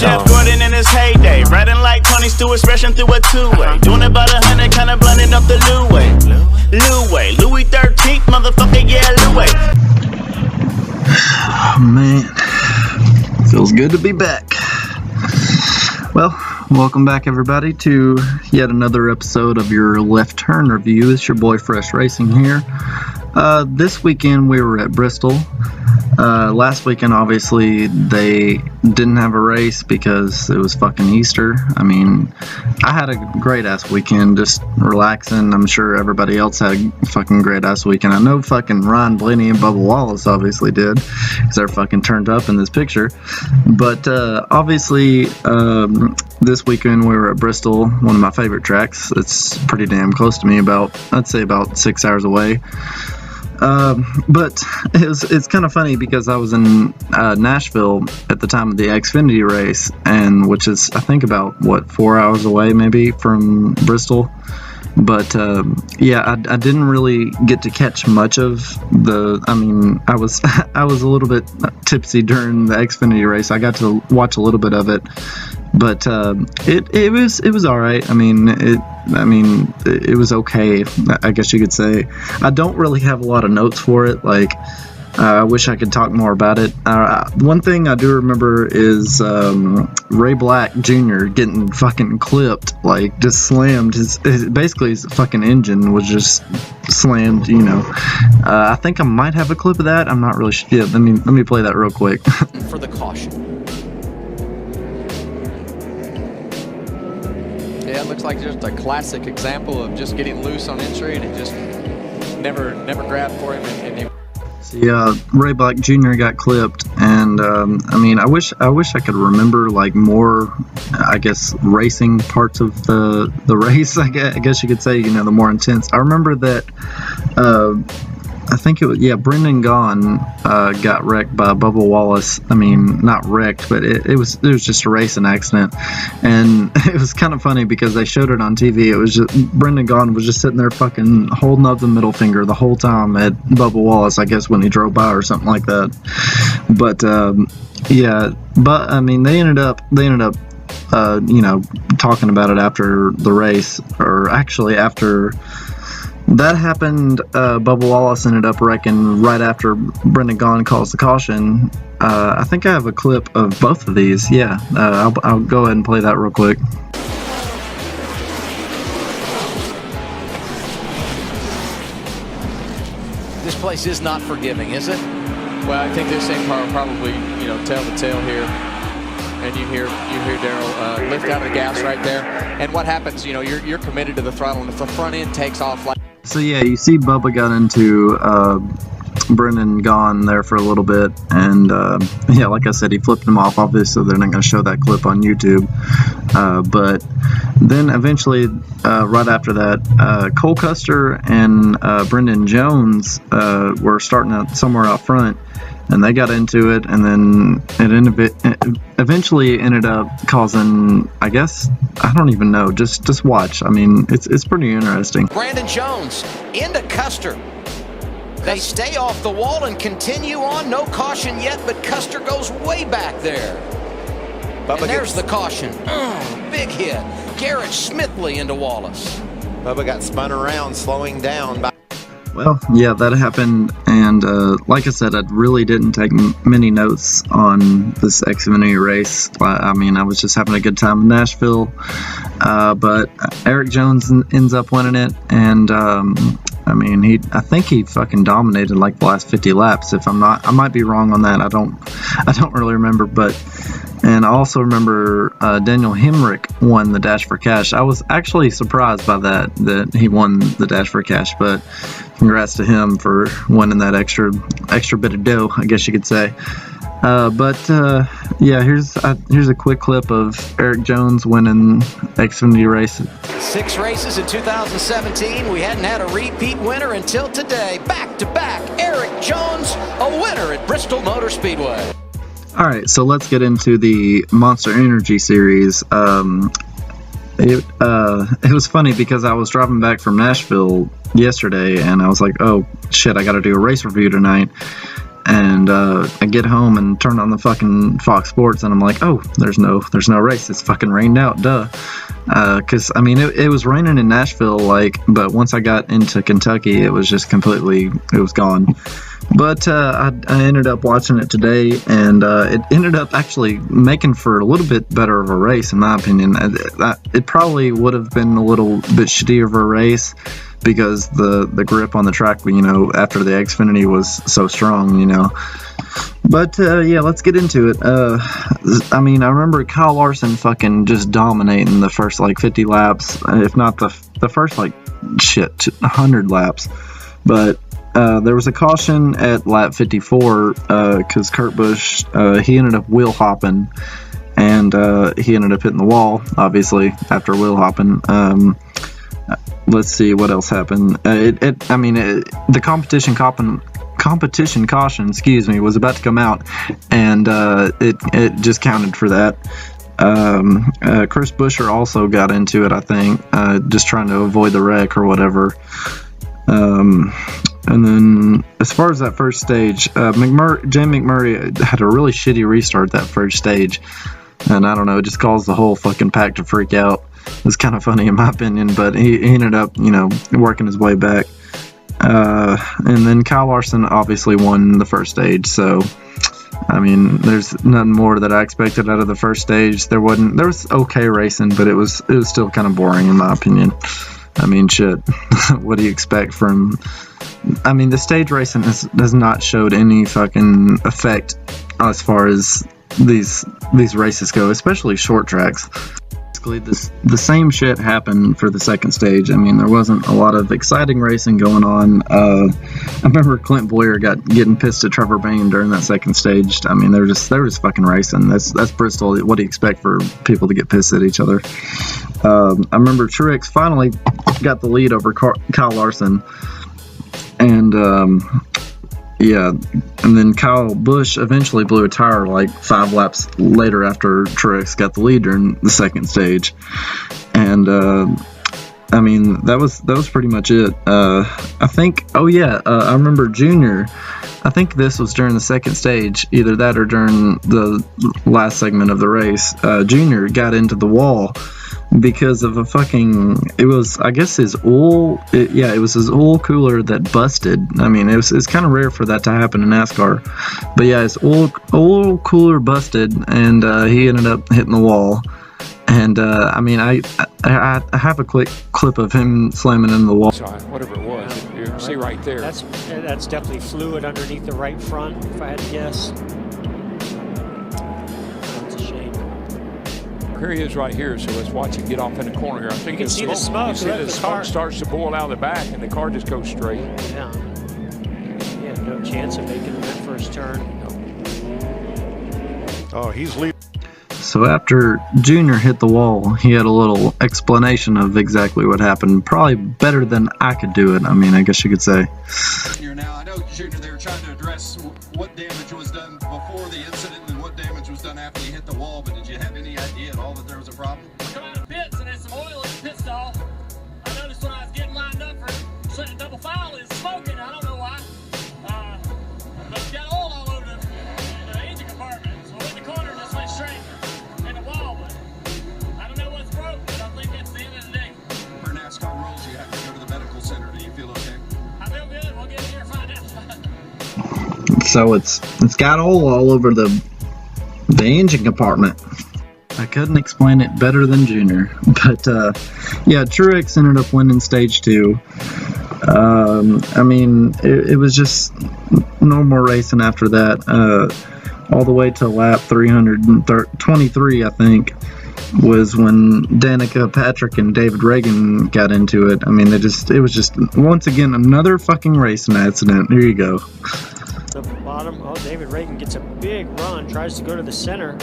Jeff Gordon in his heyday, riding like Tony Stewart, smashing through a two-way. Doing about 100, kinda blending up the Louis. Louis 13th, motherfucker, yeah, Louis. Oh man, feels good to be back. Well, welcome back everybody to yet another episode of your Left Turn Review. It's your boy Fresh Racing here. This weekend we were at Bristol. Last weekend obviously they didn't have a race because it was fucking Easter. I mean, I had a great ass weekend just relaxing. I'm sure everybody else had a fucking great ass weekend. I know fucking Ryan Blaney and Bubba Wallace obviously did because they're fucking turned up in this picture. But obviously this weekend we were at Bristol, one of my favorite tracks. It's pretty damn close to me, I'd say about 6 hours away. But it's kind of funny because I was in Nashville at the time of the Xfinity race, and which is I think about 4 hours away maybe from Bristol. But yeah, I didn't really get to catch much of the. I mean, I was a little bit tipsy during the Xfinity race. I got to watch a little bit of it, but it was all right. I mean, it was okay, I guess you could say. I don't really have a lot of notes for it. Like, I wish I could talk more about it. One thing I do remember is Ray Black Jr. getting fucking clipped, like just slammed. Basically his fucking engine was just slammed. You know, I think I might have a clip of that. I'm not really sure. Yeah, let me play that real quick. For the caution. Yeah, it looks like just a classic example of just getting loose on entry, and it just never grabbed for him. Yeah, Ray Black Jr. got clipped, and I mean, I wish I could remember like more, I guess, racing parts of the race. I guess you could say, you know, the more intense. I remember that. I think it was, yeah, Brendan Gaughan got wrecked by Bubba Wallace. I mean, not wrecked, but it was just a racing accident. And it was kind of funny because they showed it on TV. It was just, Brendan Gaughan was just sitting there fucking holding up the middle finger the whole time at Bubba Wallace, I guess, when he drove by or something like that. But, yeah, but, I mean, they ended up you know, talking about it after the race, or actually after that happened. Bubba Wallace ended up wrecking right after Brendan Gaughan calls the caution. I think I have a clip of both of these. Yeah, I'll go ahead and play that real quick. This place is not forgiving, is it? Well, I think this thing probably, you know, tell the tale here. And you hear Darrell lift out of the gas right there. And what happens? You know, you're committed to the throttle, and if the front end takes off like. So yeah, you see Bubba got into Brendan Gaughan there for a little bit, and yeah, like I said, he flipped him off. Obviously, they're not going to show that clip on YouTube. But then eventually, right after that, Cole Custer and Brendan Jones were starting out somewhere out front. And they got into it, and then it eventually ended up causing, I guess, I don't even know. Just watch. I mean, it's pretty interesting. Brandon Jones into Custer. They stay off the wall and continue on. No caution yet, but Custer goes way back there. And there's the caution. Big hit. Garrett Smithley into Wallace. Bubba got spun around, slowing down. Well, yeah, that happened, and like I said, I really didn't take many notes on this Xfinity race. I mean, I was just having a good time in Nashville, but Eric Jones ends up winning it, and I mean, I think he fucking dominated like the last 50 laps. If I'm not, I might be wrong on that. I don't really remember, but. And I also remember Daniel Hemrick won the Dash for Cash. I was actually surprised by that he won the Dash for Cash, but congrats to him for winning that extra bit of dough, I guess you could say. Yeah, here's a quick clip of Eric Jones winning Xfinity race. 6 races in 2017. We hadn't had a repeat winner until today. Back to back, Eric Jones, a winner at Bristol Motor Speedway. All right, so let's get into the Monster Energy Series. It was funny because I was driving back from Nashville yesterday, and I was like, oh shit, I got to do a race review tonight. And I get home and turn on the fucking Fox Sports, and I'm like, oh, there's no race. It's fucking rained out, duh. Because I mean, it was raining in Nashville, but once I got into Kentucky, it was just it was gone. But I ended up watching it today, and it ended up actually making for a little bit better of a race, in my opinion. It probably would have been a little bit shittier of a race, because the grip on the track, after the Xfinity was so strong, But yeah, let's get into it. I mean, I remember Kyle Larson fucking just dominating the first 50 laps, if not the first 100 laps. But there was a caution at lap 54 because Kurt Busch, he ended up wheel hopping, and he ended up hitting the wall, obviously, after wheel hopping. Let's see what else happened. The competition caution, was about to come out, and it just counted for that. Chris Buescher also got into it, I think, just trying to avoid the wreck or whatever. And then as far as that first stage, Jay McMurray had a really shitty restart that first stage, and I don't know, it just caused the whole fucking pack to freak out. It was kind of funny in my opinion, but he ended up, working his way back. And then Kyle Larson obviously won the first stage, so I mean, there's nothing more that I expected out of the first stage. There was okay racing, but it was still kind of boring in my opinion. I mean, shit. What do you expect from? I mean, the stage racing has not showed any fucking effect as far as these races go, especially short tracks. Basically, the same shit happened for the second stage. I mean, there wasn't a lot of exciting racing going on. I remember Clint Boyer getting pissed at Trevor Bayne during that second stage. I mean, they were just fucking racing. That's Bristol. What do you expect for people to get pissed at each other? I remember Truex finally got the lead over Kyle Larson, and yeah, and then Kyle Busch eventually blew a tire 5 laps later after Truex got the lead during the second stage. And I mean, that was pretty much it. I think, I remember Junior, I think this was during the second stage, either that or during the last segment of the race. Junior got into the wall because of it was, I guess, his oil. It was his oil cooler that busted. I mean, it's kind of rare for that to happen in NASCAR, but yeah, his oil cooler busted, and he ended up hitting the wall. And I mean, I have a quick clip of him slamming into the wall. Whatever it was, you can see right there. That's definitely fluid underneath the right front, if I had to guess. That's a shame. Here he is right here, so let's watch him get off in the corner here. I think you can see the smoke. You see the smoke starts to boil out of the back, and the car just goes straight. Yeah. He had no chance of making that first turn. Oh, he's leaving. So after Junior hit the wall, he had a little explanation of exactly what happened. Probably better than I could do it. I mean, I guess you could say. Now, I know, Junior, they were trying to address what damage was done before the incident and what damage was done after you hit the wall, but did you have any idea at all that there was a problem? Come out of the pits and there's some oil in the pit stall. I noticed when I was getting lined up for setting a double foul, it's smoking. I don't know why. But it's got oil all over the engine compartment. So I went in the corner and just went straight in the wall. But I don't know what's broke, but I think that's the end of the day. For NASCAR rules, you have to go to the medical center. Do you feel okay? I feel good. We'll get in here and find out. So it's got oil all over the engine compartment. I couldn't explain it better than Junior. But yeah, Truex ended up winning stage 2. I mean, it was just no more racing after that. All the way to lap 323, I think, was when Danica Patrick and David Reagan got into it. I mean, it was just once again another fucking racing accident. Here you go. Up the bottom. Oh, David Reagan gets a big run, tries to go to the center,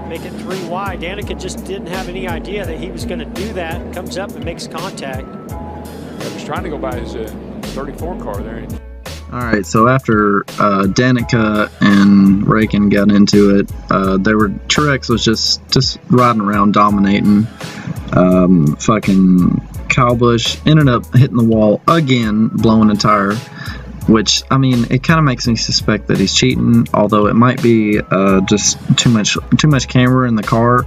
make it 3 wide. Danica just didn't have any idea that he was going to do that. Comes up and makes contact. He was trying to go by his 34 car there. All right, so after Danica and Reagan got into it, Truex was just riding around dominating. Fucking Kyle Busch ended up hitting the wall again, blowing a tire. which, I mean, it kind of makes me suspect that he's cheating, although it might be just too much camera in the car,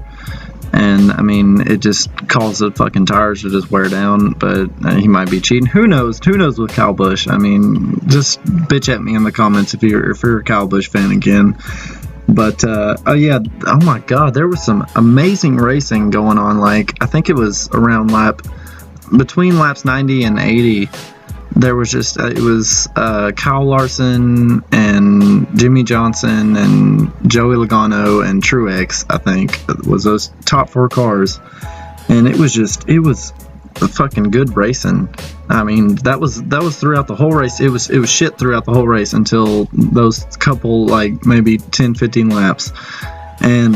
and I mean, it just causes the fucking tires to just wear down. But he might be cheating. Who knows? Who knows with Kyle Busch? I mean, just bitch at me in the comments if you're a Kyle Busch fan again. But oh yeah, oh my God, there was some amazing racing going on. Like, I think it was around between laps 90 and 80. There was just it was Kyle Larson and Jimmy Johnson and Joey Logano and Truex, I think, was those top 4 cars, and it was a fucking good racing. I mean, that was throughout the whole race. It was shit throughout the whole race until those couple, like, maybe 10-15 laps, and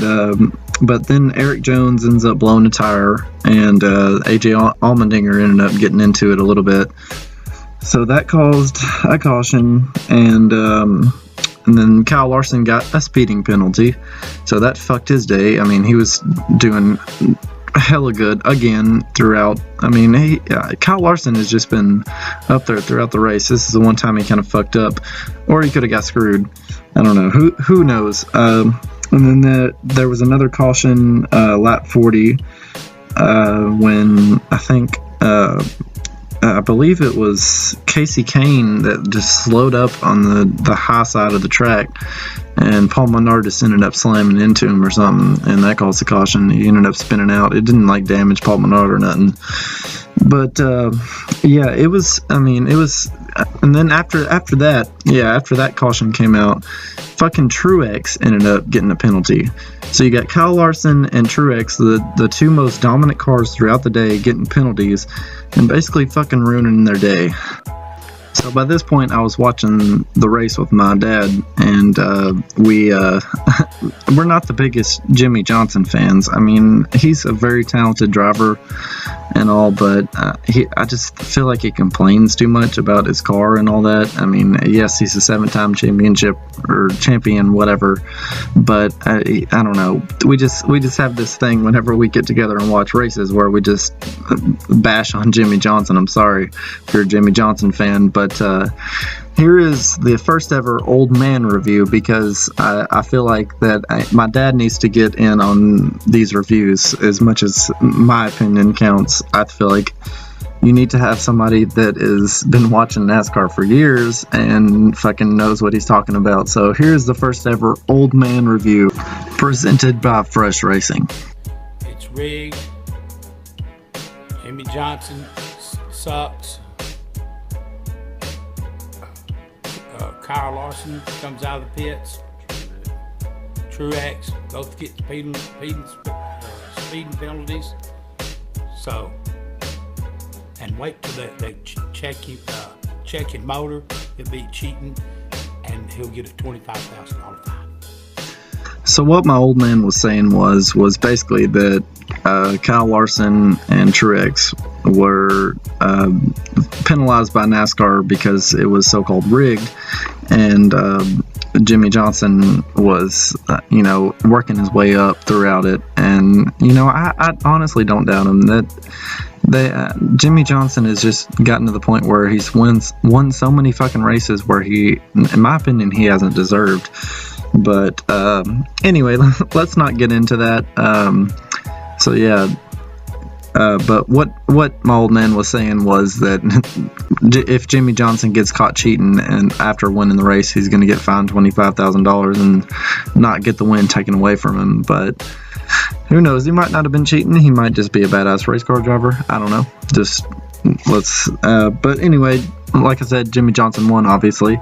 but then Eric Jones ends up blowing a tire, and AJ Allmendinger ended up getting into it a little bit. So that caused a caution, and then Kyle Larson got a speeding penalty, so that fucked his day. I mean, he was doing hella good again throughout. I mean, Kyle Larson has just been up there throughout the race. This is the one time he kind of fucked up, or he could have got screwed. I don't know. Who knows? And then there was another caution, lap 40, when I think. I believe it was Casey Kane that just slowed up on the high side of the track, and Paul Menard just ended up slamming into him or something, and that caused a caution. He ended up spinning out. It didn't, like, damage Paul Menard or nothing. But yeah, it was. I mean, it was. And then after that caution came out, fucking Truex ended up getting a penalty. So you got Kyle Larson and Truex, the two most dominant cars throughout the day, getting penalties and basically fucking ruining their day. So by this point, I was watching the race with my dad, and we're not the biggest Jimmy Johnson fans. I mean, he's a very talented driver and all, but I just feel like he complains too much about his car and all that. I mean, yes, he's a 7-time champion, whatever, but I don't know. We just have this thing whenever we get together and watch races where we just bash on Jimmy Johnson. I'm sorry if you're a Jimmy Johnson fan, but here is the first ever old man review, because I feel like that my dad needs to get in on these reviews as much as my opinion counts. I feel like you need to have somebody that has been watching NASCAR for years and fucking knows what he's talking about. So here's the first ever old man review presented by Fresh Racing. It's rigged. Jimmy Johnson sucks. Kyle Larson comes out of the pits. Truex both get speeding penalties. So, and wait till they check his motor. He'll be cheating, and he'll get a $25,000 fine. So what my old man was saying was basically that Kyle Larson and Truex were penalized by NASCAR because it was so-called rigged, and Jimmy Johnson was, working his way up throughout it. And, I honestly don't doubt him that Jimmy Johnson has just gotten to the point where he's won so many fucking races where he, in my opinion, he hasn't deserved. But anyway, let's not get into that. So yeah, but what my old man was saying was that if Jimmy Johnson gets caught cheating and after winning the race, he's going to get fined $25,000 and not get the win taken away from him. But who knows? He might not have been cheating. He might just be a badass race car driver. I don't know. Just let's. But anyway, like I said, Jimmy Johnson won, obviously.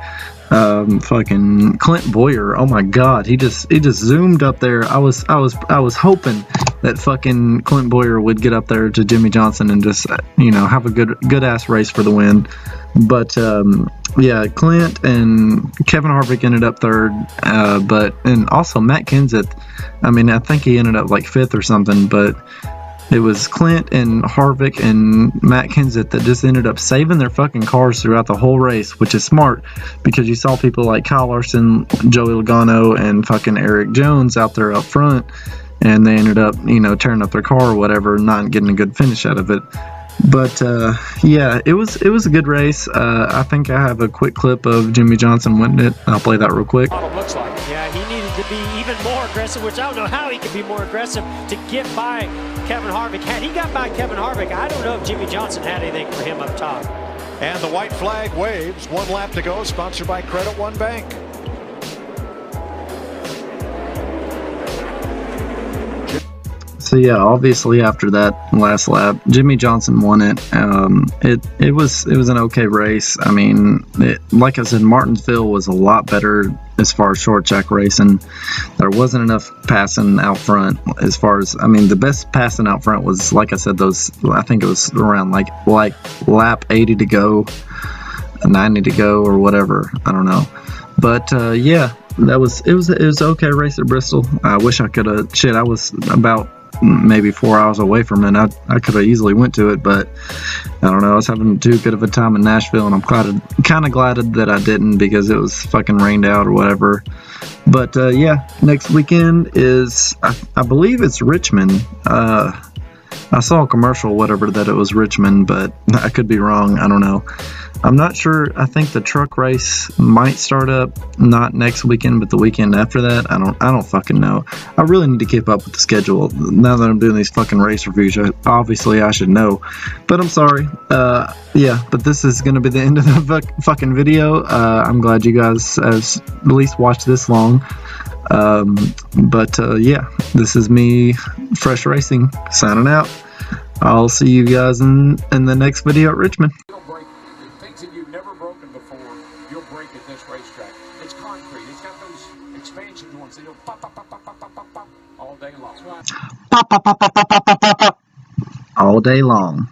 Fucking Clint Boyer, oh my God, he just zoomed up there. I was hoping that fucking Clint Boyer would get up there to Jimmy Johnson and just have a good ass race for the win. But yeah, Clint and Kevin Harvick ended up third, and also Matt Kenseth. I mean, I think he ended up like fifth or something, but it was Clint and Harvick and Matt Kenseth that just ended up saving their fucking cars throughout the whole race, which is smart because you saw people like Kyle Larson, Joey Logano, and fucking Eric Jones out there up front, and they ended up, tearing up their car or whatever, not getting a good finish out of it. But yeah, it was a good race. I think I have a quick clip of Jimmy Johnson winning it. I'll play that real quick. Looks like. Yeah, he needed to be even more aggressive, which I don't know how he could be more aggressive to get by Kevin Harvick. Had he got by Kevin Harvick, I don't know if Jimmy Johnson had anything for him up top. And the white flag waves. 1 lap to go, sponsored by Credit One Bank. So yeah, obviously after that last lap, Jimmy Johnson won it. It was an okay race. I mean, like I said, Martinsville was a lot better as far as short track racing. There wasn't enough passing out front. As far as, I mean, the best passing out front was, like I said, I think it was around like lap 80 to go, 90 to go, or whatever. I don't know. But yeah, it was an okay race at Bristol. I wish I could have. Shit, I was about maybe 4 hours away from it. I could have easily went to it, but I don't know. I was having too good of a time in Nashville, and I'm kind of glad that I didn't, because it was fucking rained out or whatever. But yeah, next weekend is I believe it's Richmond. I saw a commercial, whatever, that it was Richmond, but I could be wrong. I don't know. I'm not sure. I think the truck race might start up not next weekend, but the weekend after that. I don't fucking know. I really need to keep up with the schedule. Now that I'm doing these fucking race reviews, obviously I should know. But I'm sorry. Yeah, but this is going to be the end of the fucking video. I'm glad you guys have at least watched this long. But yeah, this is me, Fresh Racing, signing out. I'll see you guys in the next video at Richmond. Things that you've never broken before, you'll break at this racetrack. It's concrete. It's got those expansion joints. It'll pop, pop, pop, pop, pop, pop, pop, pop all day long. Pop, pop, pop, pop, pop, pop, pop, pop, all day long.